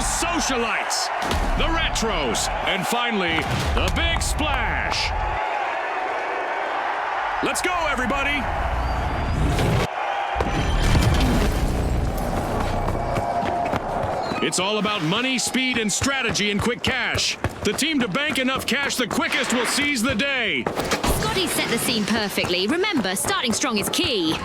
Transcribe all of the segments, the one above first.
Socialites, the Retros, and finally, the Big Splash. Let's go, everybody! It's all about money, speed, and strategy in quick cash. The team to bank enough cash the quickest will seize the day. Scotty set the scene perfectly. Remember, starting strong is key.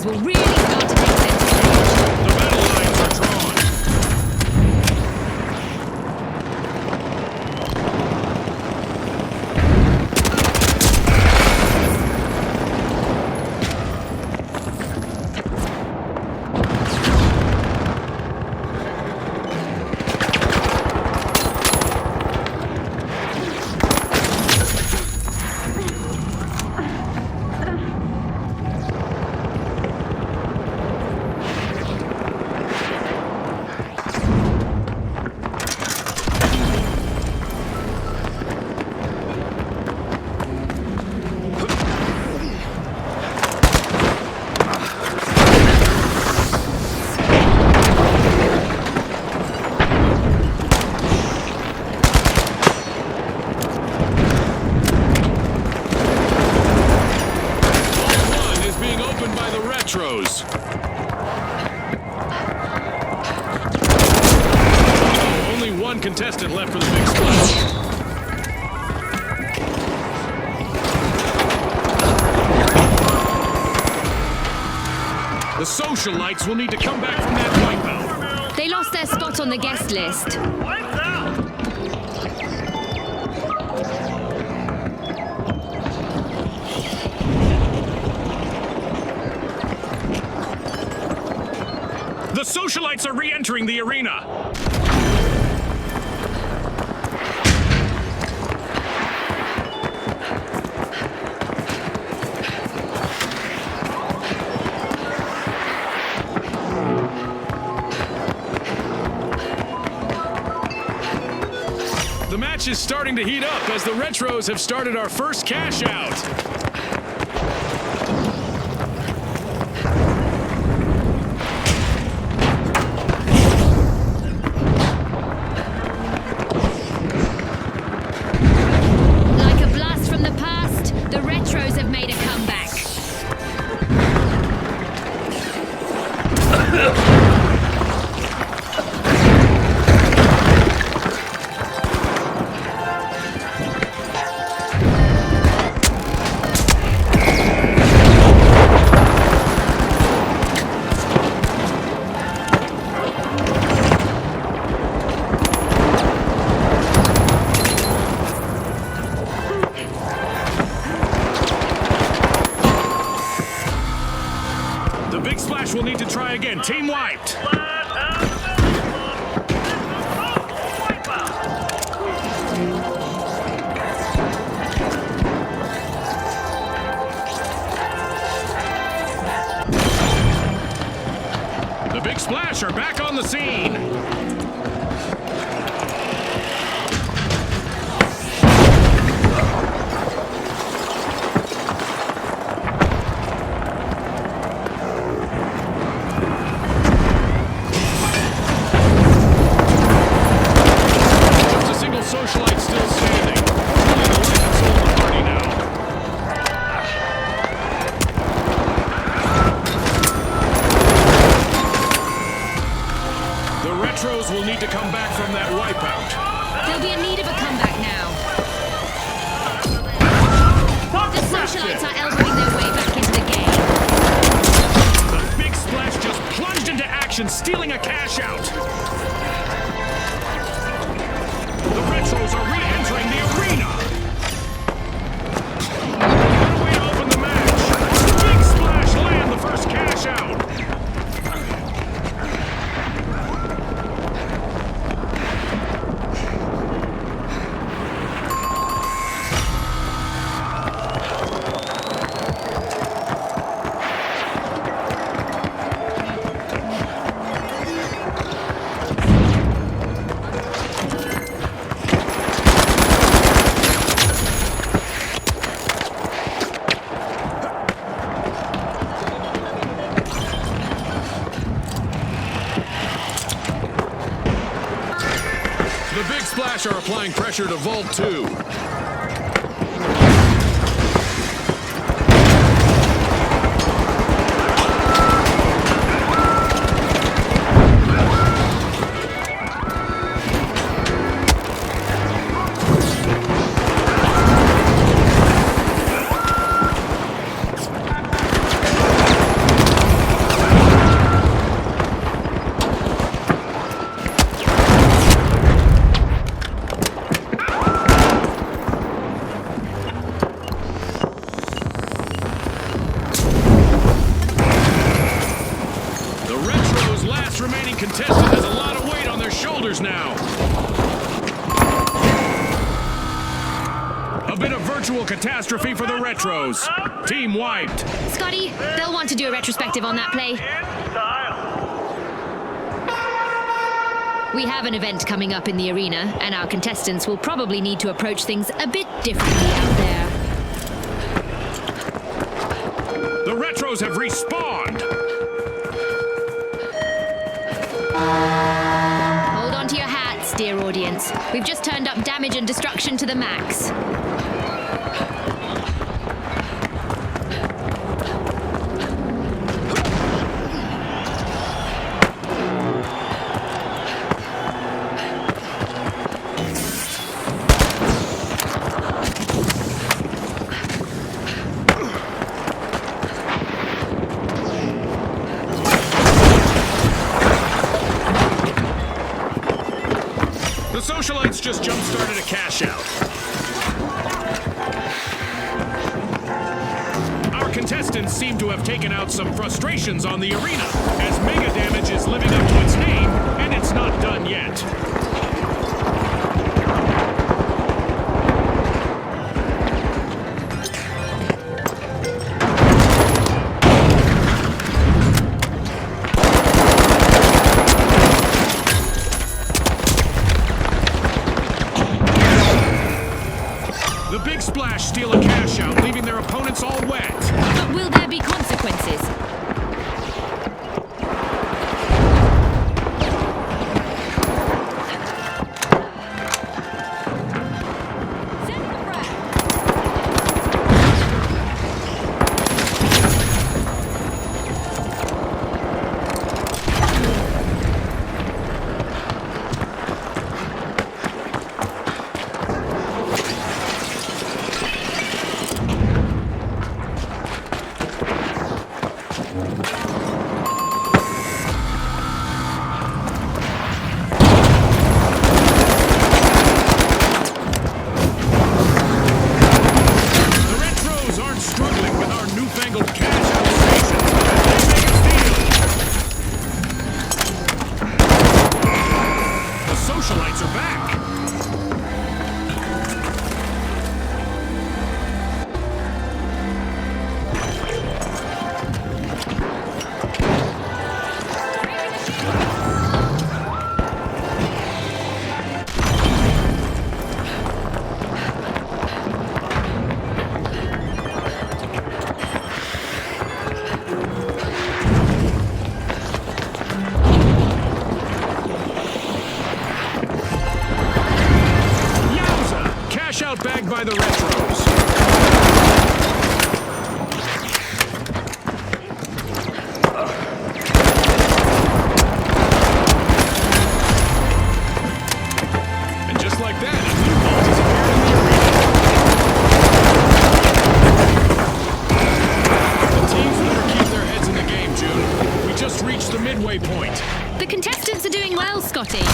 Will really start to take center stage. The battle lines are drawn. Retros. Only one contestant left for the Big Splash. The Socialites will need to come back from that wipeout. They lost their spot on the guest list. The Socialites are re-entering the arena. The match is starting to heat up as the Retros have started our first cash out. Will need to try again. Team wiped. The Big Splash are back on the scene. Socialite still standing. Only the Lions hold the party now. The Retros will need to come back from that wipeout. There'll be a need of a comeback now. The Socialites are elbowing their way back into the game. The Big Splash just plunged into action, stealing a cash out. The Retros are re-entering the arena! What a way to open the match! Big Splash land the first cash out! Splash are applying pressure to Vault 2. Remaining contestant has a lot of weight on their shoulders now. A bit of virtual catastrophe for the Retros. Team wiped. Scotty, they'll want to do a retrospective on that play. We have an event coming up in the arena, and our contestants will probably need to approach things a bit differently out there. The Retros have respawned. Hold on to your hats, dear audience. We've just turned up damage and destruction to the max. The Socialites just jump-started a cash-out. Our contestants seem to have taken out some frustrations on the arena, as Mega Damage is living up to its name, and it's not done yet. The Big Splash steal a cash out, leaving their opponents all wet. But will there be consequences? Socialites are back! Bagged by the Retros. And just like that, a new vault has appeared in the arena. The teams better keep their heads in the game, June. We just reached the midway point. The contestants are doing well, Scotty. And I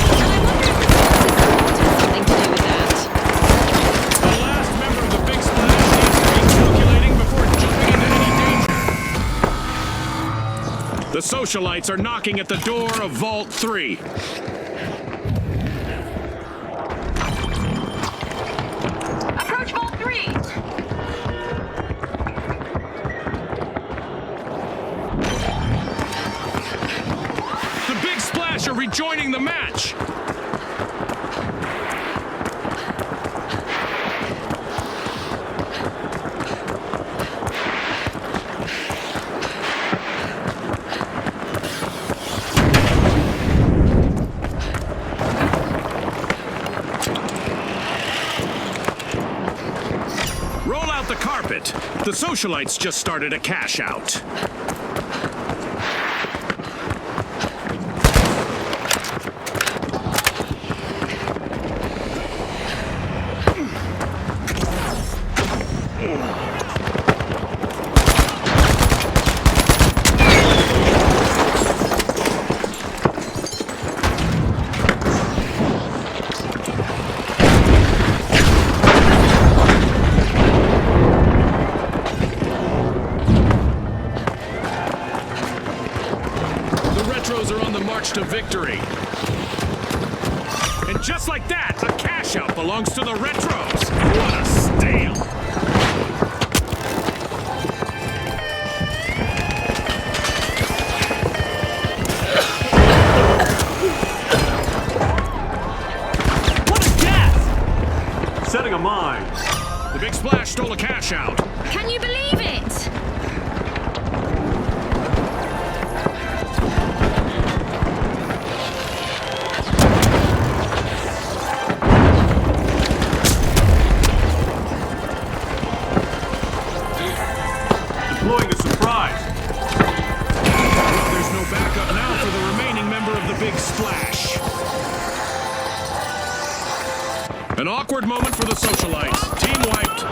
wonder if the sport has something to do with that. The Socialites are knocking at the door of Vault 3. Approach Vault 3! The Big Splash are rejoining the match! The Socialites just started a cash out. To victory. And just like that, a cash out belongs to the Retros. What a steal. What a death! Setting a mine. The Big Splash stole a cash out. Can you believe it? Deploying a surprise. Well, there's no backup now for the remaining member of the Big Splash. An awkward moment for the Socialites. Team wiped.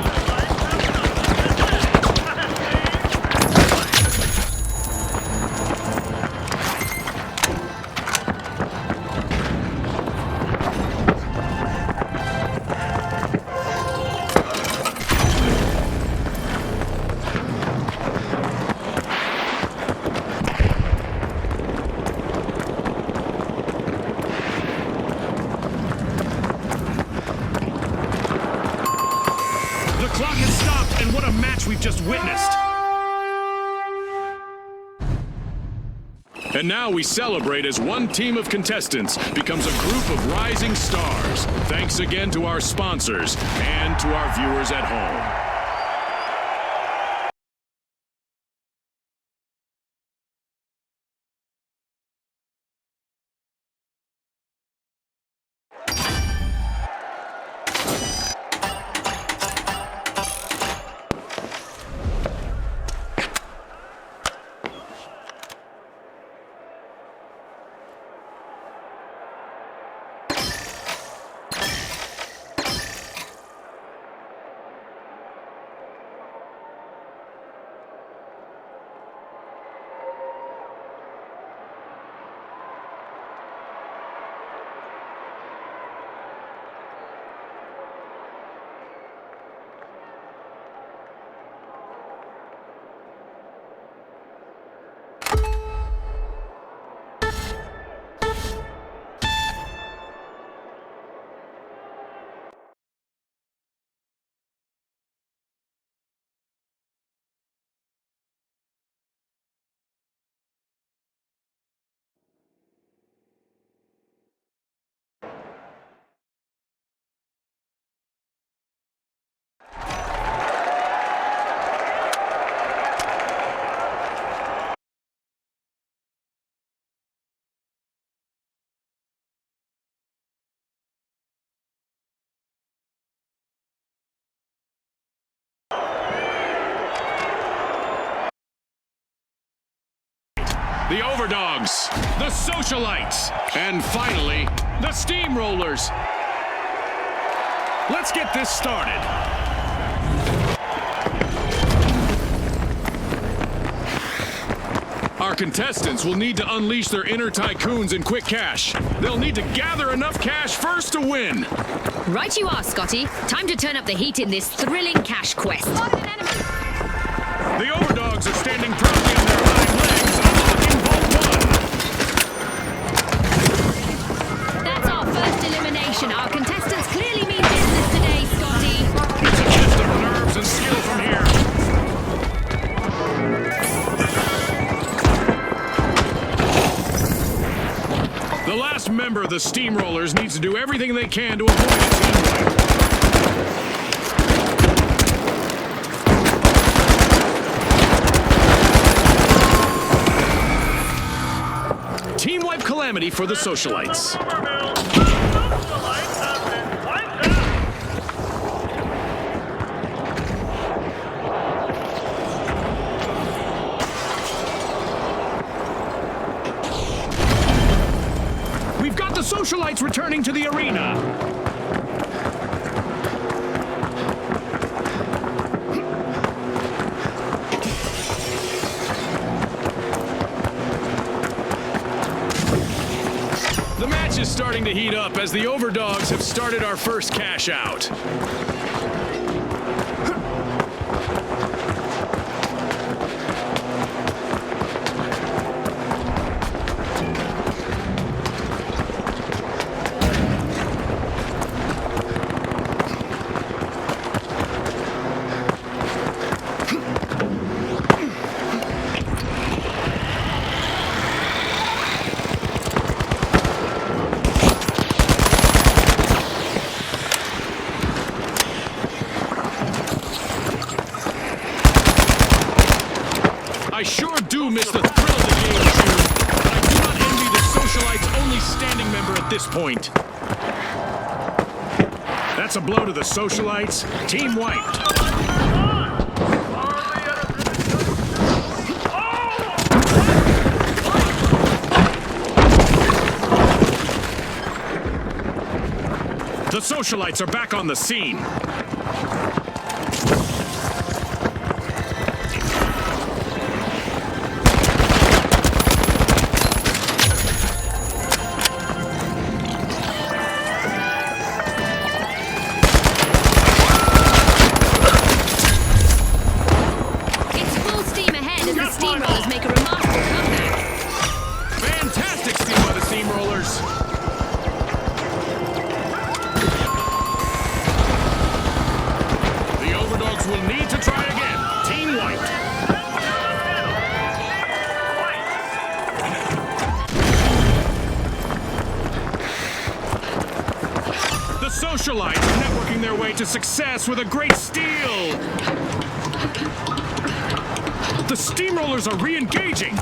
The clock has stopped, and what a match we've just witnessed. And now we celebrate as one team of contestants becomes a group of rising stars. Thanks again to our sponsors and to our viewers at home. The Overdogs, the Socialites, and finally, the Steamrollers. Let's get this started. Our contestants will need to unleash their inner tycoons in quick cash. They'll need to gather enough cash first to win. Right you are, Scotty. Time to turn up the heat in this thrilling cash quest. The Overdogs are standing proudly on their hind legs, unlocking Vault 1. That's our first elimination. Our contestants clearly mean business today, Scotty. It's a test of nerves and skill from here. The last member of the Steamrollers needs to do everything they can to avoid a team wipe. Team wipe calamity for the Socialites. socialites returning to the arena. The match is starting to heat up as the Overdogs have started our first cash out. I sure do miss the thrill of the game, June, but I do not envy the socialites' only standing member at this point. That's a blow to the socialites. Team wiped. The socialites are back on the scene. Socialites networking their way to success with a great steal. The Steamrollers are re-engaging.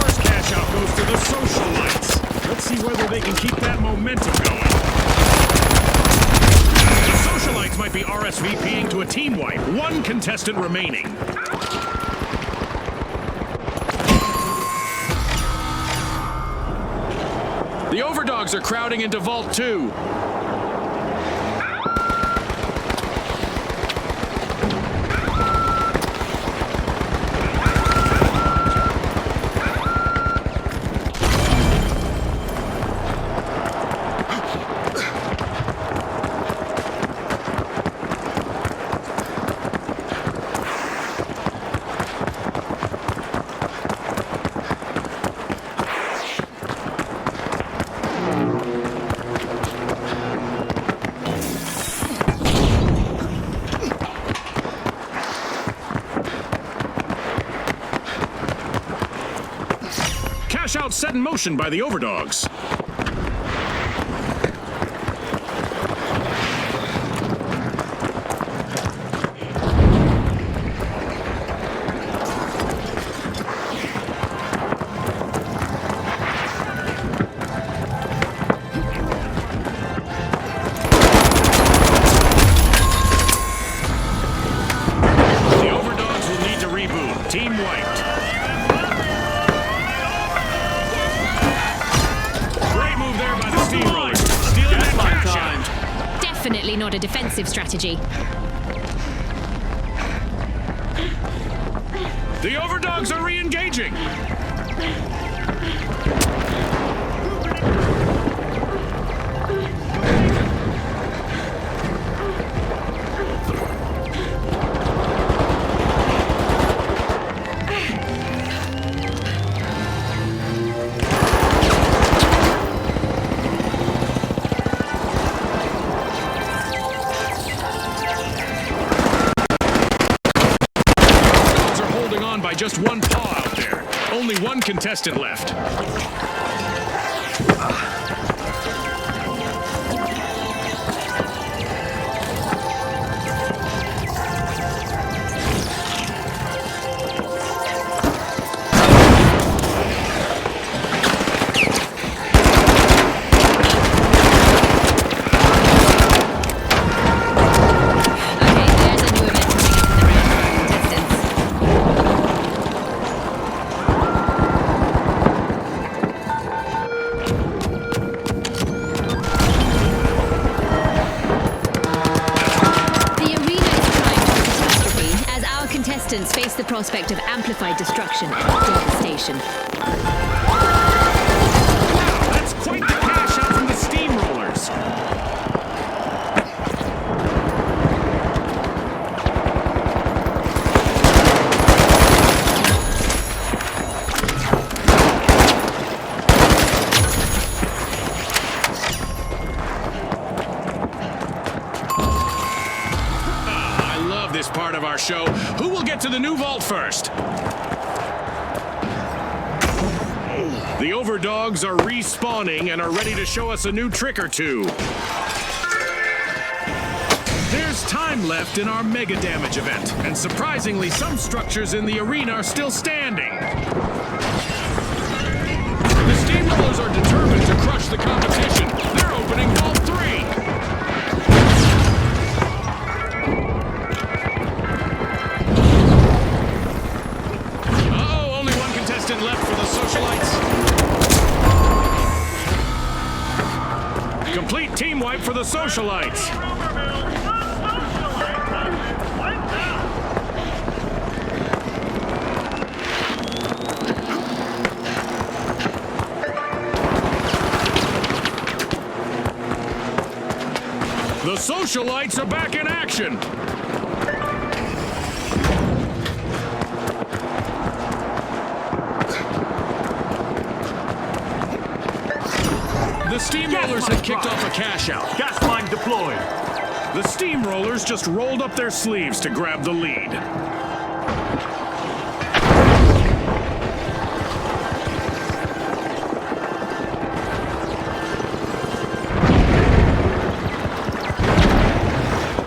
First cash out goes to the Socialites. Let's see whether they can keep that momentum going. The Socialites might be RSVPing to a team wipe. One contestant remaining. The Overdogs are crowding into Vault 2. Cash out set in motion by the Overdogs. The Overdogs will need to reboot. Team wiped. Stealing that cash out. Definitely not a defensive strategy. The Overdogs are re-engaging. By just one paw out there. Only one contestant left. contestants face the prospect of amplified destruction and devastation. Wow, that's quite the cash out from the Steamrollers. This part of our show. Who will get to the new vault first? The Overdogs are respawning and are ready to show us a new trick or two. There's time left in our mega damage event, and surprisingly, some structures in the arena are still standing. The Steamrollers are determined to crush the competition. They're opening Vault 3. Left for the Socialites. Complete team wipe for the Socialites. The Socialites are back in action. The Steamrollers have kicked off a cash out. Gas mine deployed. The Steamrollers just rolled up their sleeves to grab the lead.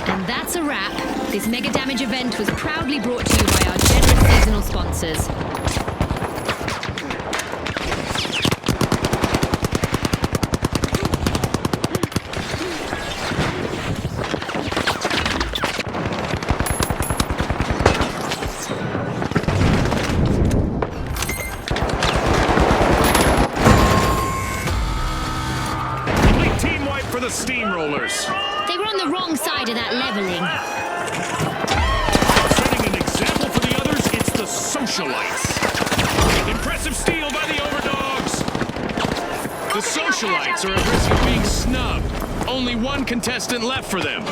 And that's a wrap. This mega damage event was proudly brought to you by our generous seasonal sponsors. For the Steamrollers. They were on the wrong side of that leveling. Setting an example for the others, it's the Socialites. Impressive steal by the Overdogs. The Socialites are at risk of being snubbed. Only one contestant left for them.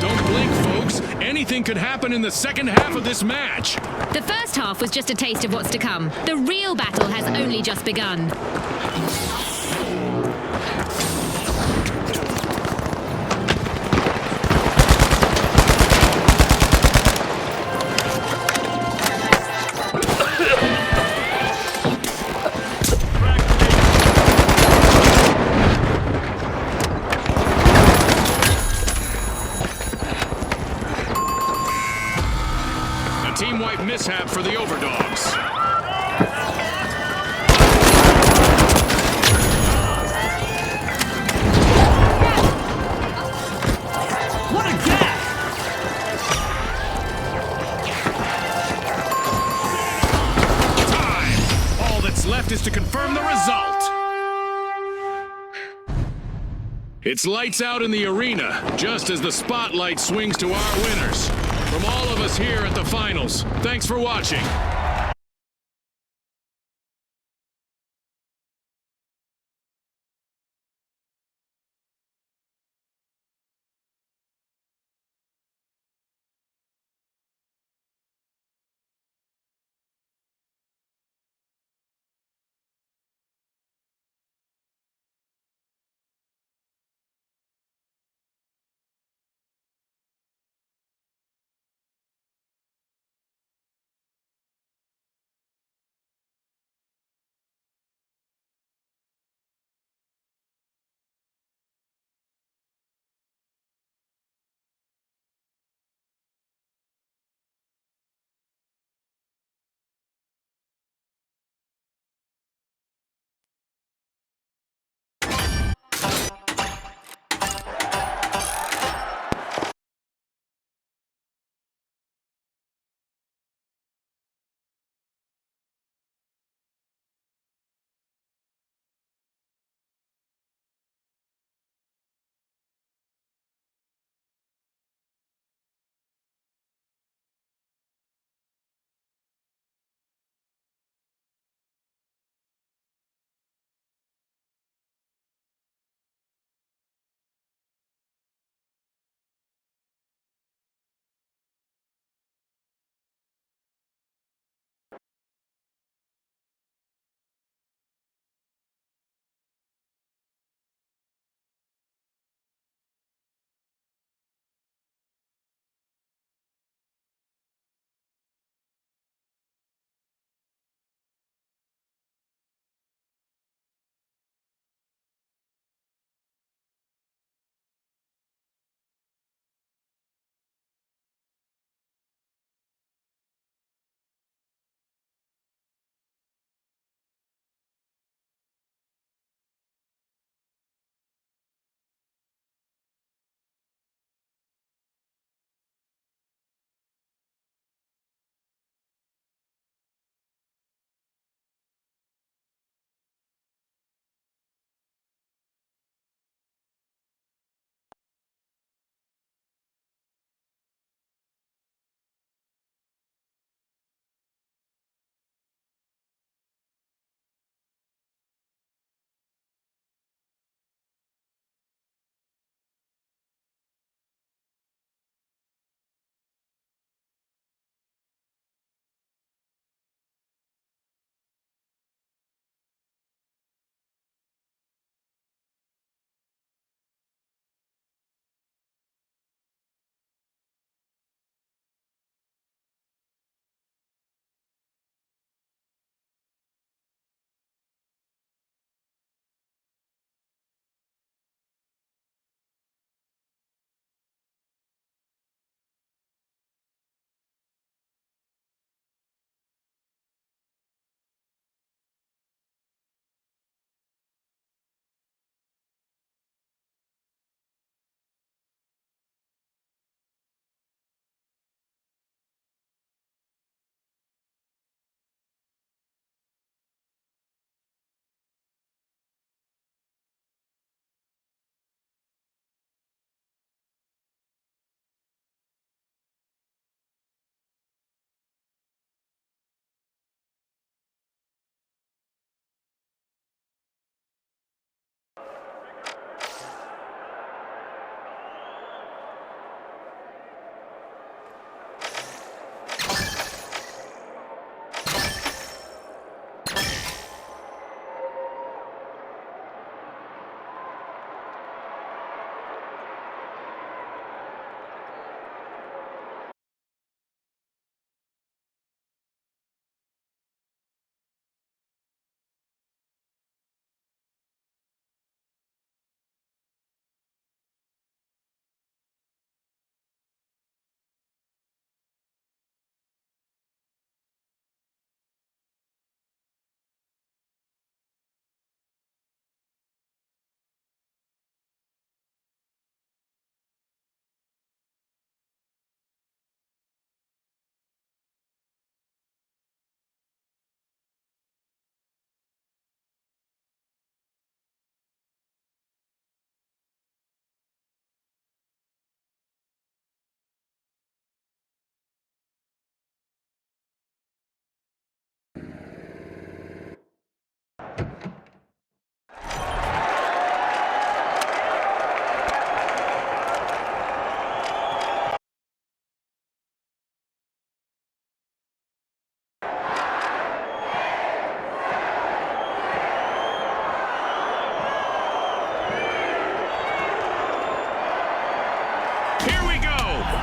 Don't blink, folks. Anything could happen in the second half of this match. The first half was just a taste of what's to come. The real battle has only just begun. Team wipe mishap for the Overdogs. What a gap! Time! All that's left is to confirm the result. It's lights out in the arena, just as the spotlight swings to our winners. From all of us here at the finals, thanks for watching.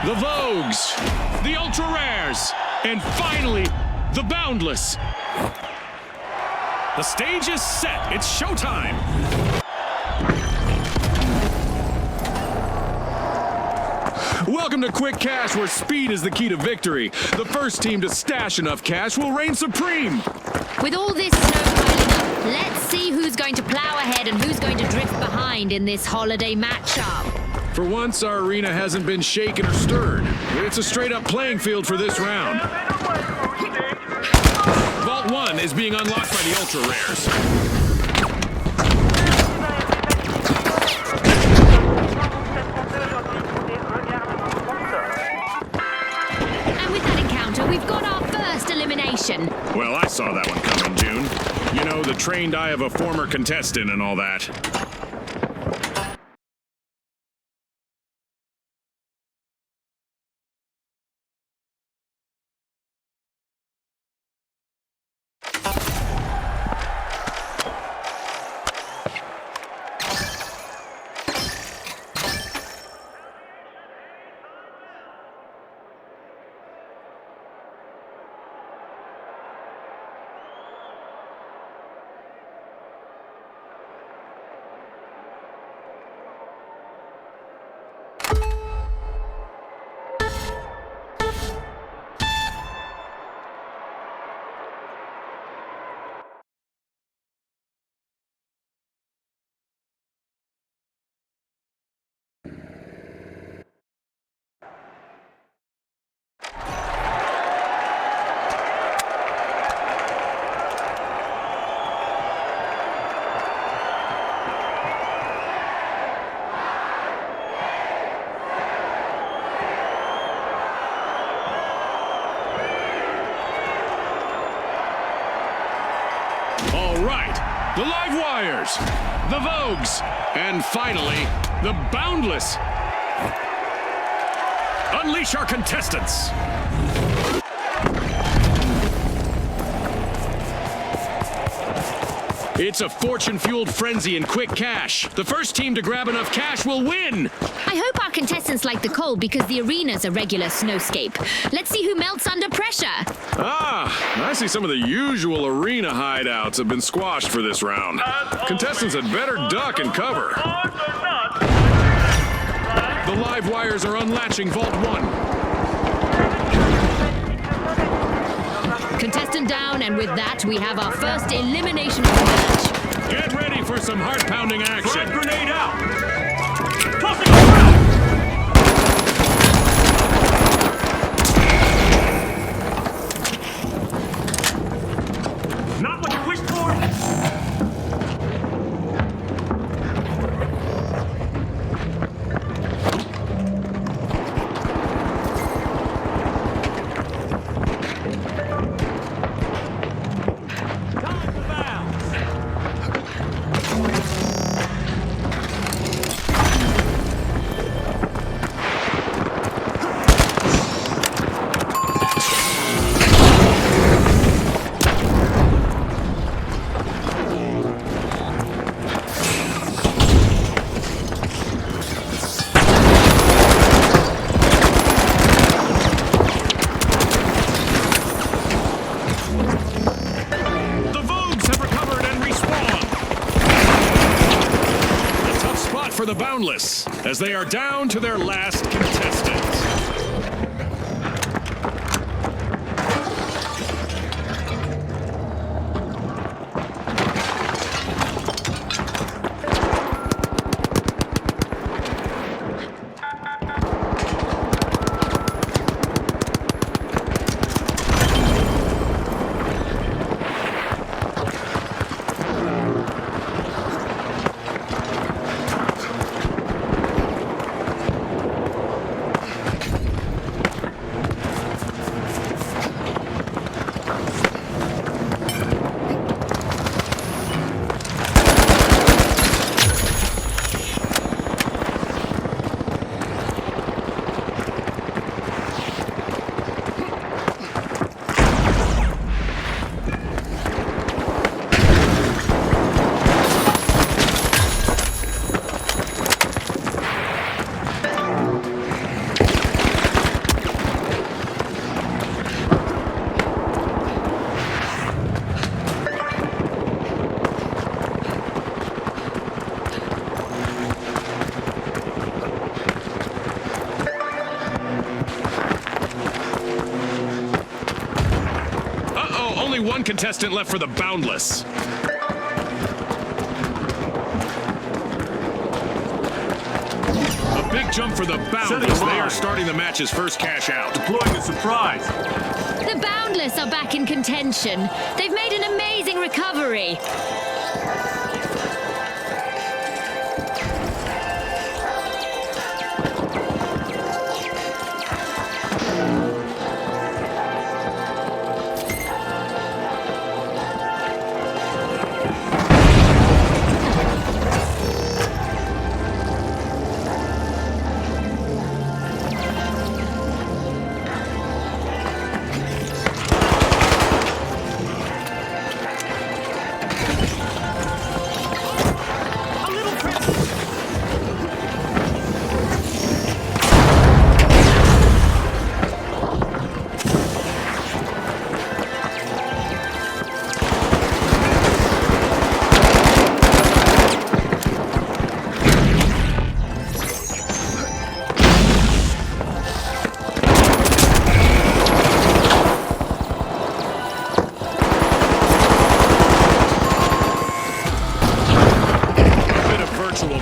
the Vogues, the Ultra Rares, and finally, the Boundless. The stage is set. It's showtime. Welcome to Quick Cash, where speed is the key to victory. The first team to stash enough cash will reign supreme. With all this snow piling up, let's see who's going to plow ahead and who's going to drift behind in this holiday matchup. For once, our arena hasn't been shaken or stirred. It's a straight-up playing field for this round. Vault 1 is being unlocked by the Ultra Rares. And with that encounter, we've got our first elimination. Well, I saw that one coming, June. You know, the trained eye of a former contestant and all that. All right, the Live Wires, the Vogues, and finally, the Boundless. Unleash our contestants. It's a fortune-fueled frenzy in Quick Cash. The first team to grab enough cash will win. I hope our contestants like the cold because the arena's a regular snowscape. Let's see who melts under pressure. I see some of the usual arena hideouts have been squashed for this round. Contestants had better duck and cover. The Live Wires are unlatching Vault 1. Contestant down, and with that, we have our first elimination of the match. Get ready for some heart-pounding action. Frag grenade out! Tossing around! Not what you wished for? Time to bounce! The Vogues have recovered and respawned. A tough spot for the Boundless, as they are down to their last contestant. one contestant left for the Boundless. A big jump for the Boundless. They are starting the match's first cash out. Deploying a surprise. The Boundless are back in contention. They've made an amazing recovery.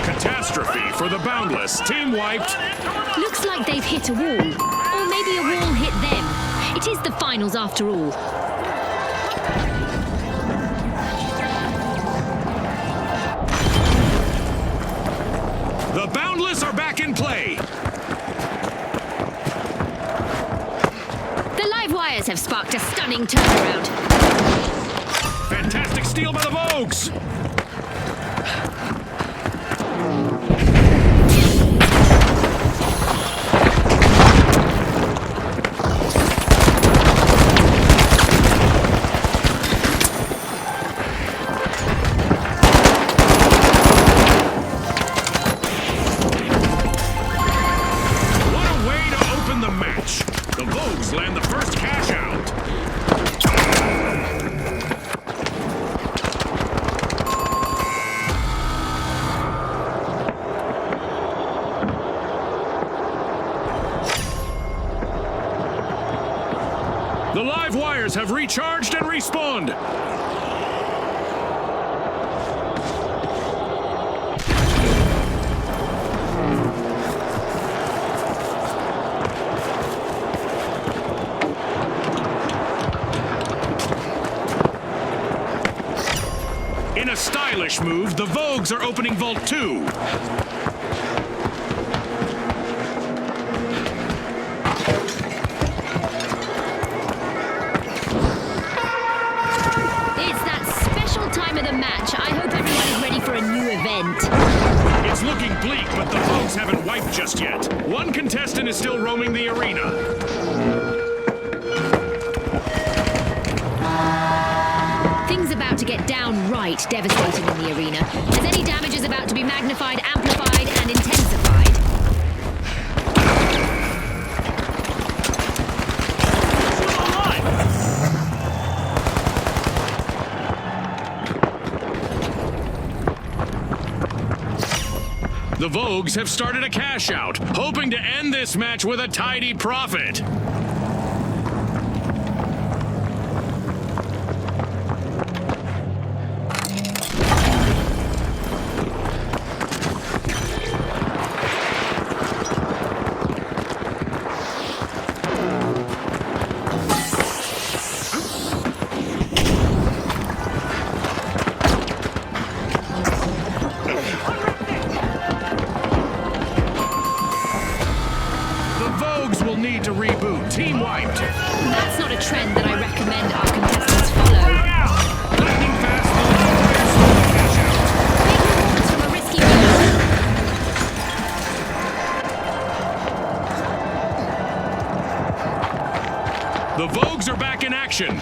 Catastrophe for the Boundless. Team wiped. Looks like they've hit a wall. Or maybe a wall hit them. It is the finals after all. The Boundless are back in play. The live wires have sparked a stunning turnaround. Fantastic steal by the Vogues. Land the first cash out. The live wires have recharged and respawned. In a stylish move, the Vogues are opening Vault 2. It's that special time of the match. I hope everyone is ready for a new event. It's looking bleak, but the Vogues haven't wiped just yet. One contestant is still roaming the arena. About to get downright devastating in the arena, as any damage is about to be magnified, amplified, and intensified. The Vogues have started a cash out, hoping to end this match with a tidy profit. Will need to reboot. Team wiped. That's not a trend that I recommend our contestants follow. Lightning fast, the live wires cash out. The Vogues are back in action.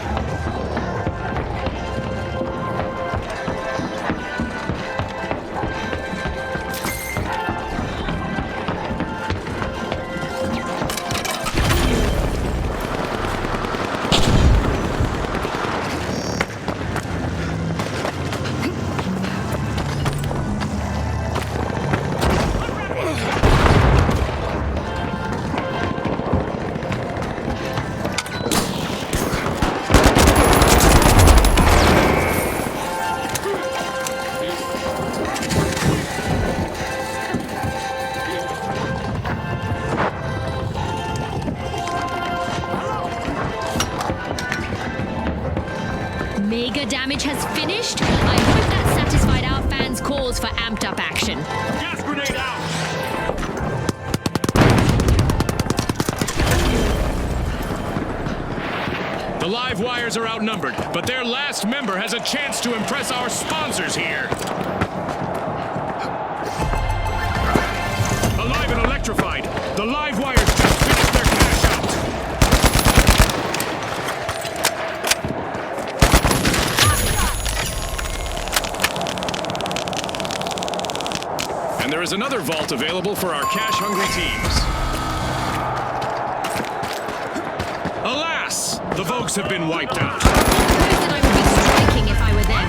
mega damage has finished, I hope that satisfied our fans' calls for amped up action. Gas grenade out! The live wires are outnumbered, but their last member has a chance to impress our sponsors here. Alive and electrified, the live wires just finished their cash out. And there is another vault available for our cash-hungry teams. Alas, the Vogues have been wiped out. I suppose that I would be striking if I were them.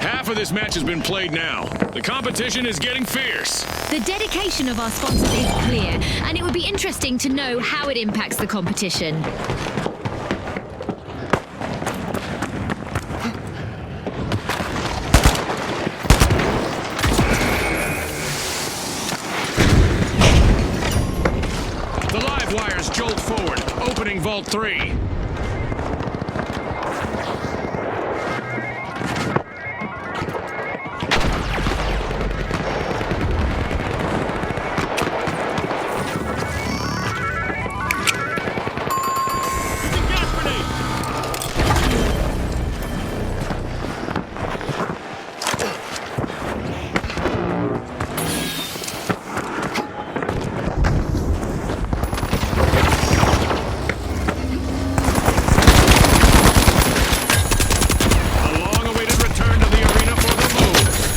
Half of this match has been played now. The competition is getting fierce. The dedication of our sponsors is clear, and it would be interesting to know how it impacts the competition. The live wires jolt forward, opening Vault 3. Gas grenade! A long-awaited return to the arena for the Vogues.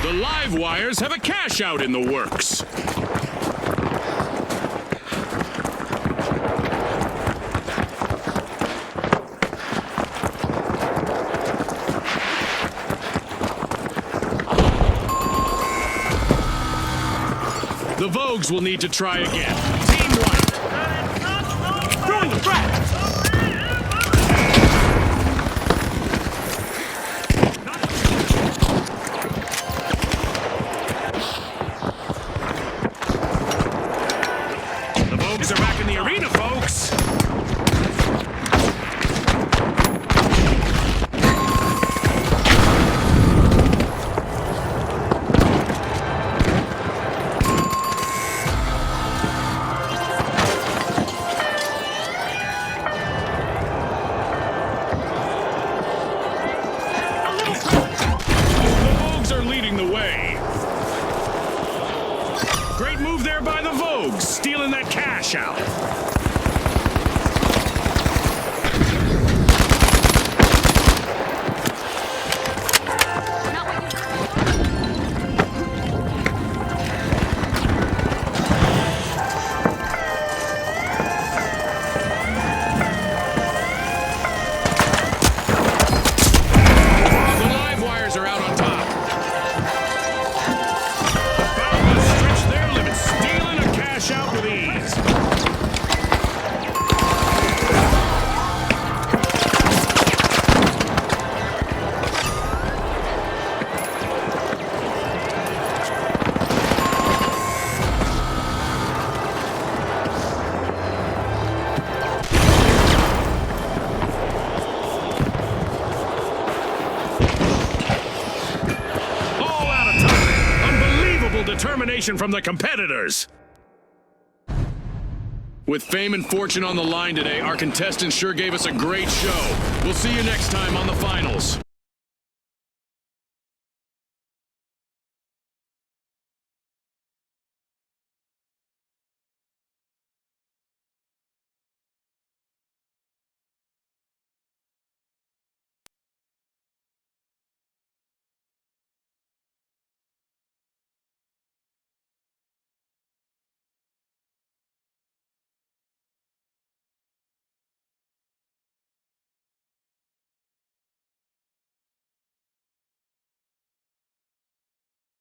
The live wires have a cash out in the works. The Vogues will need to try again. Team white. Throwing the frag! The Vogues are back in the arena, folks. The Vogues are leading the way. Great move there by the Vogues, stealing that cash out. The live wires are out on top. Bound to stretch their limits, stealing a cash out with ease. All out of time. Unbelievable determination from the competitors. With fame and fortune on the line today, our contestants sure gave us a great show. We'll see you next time on the finals.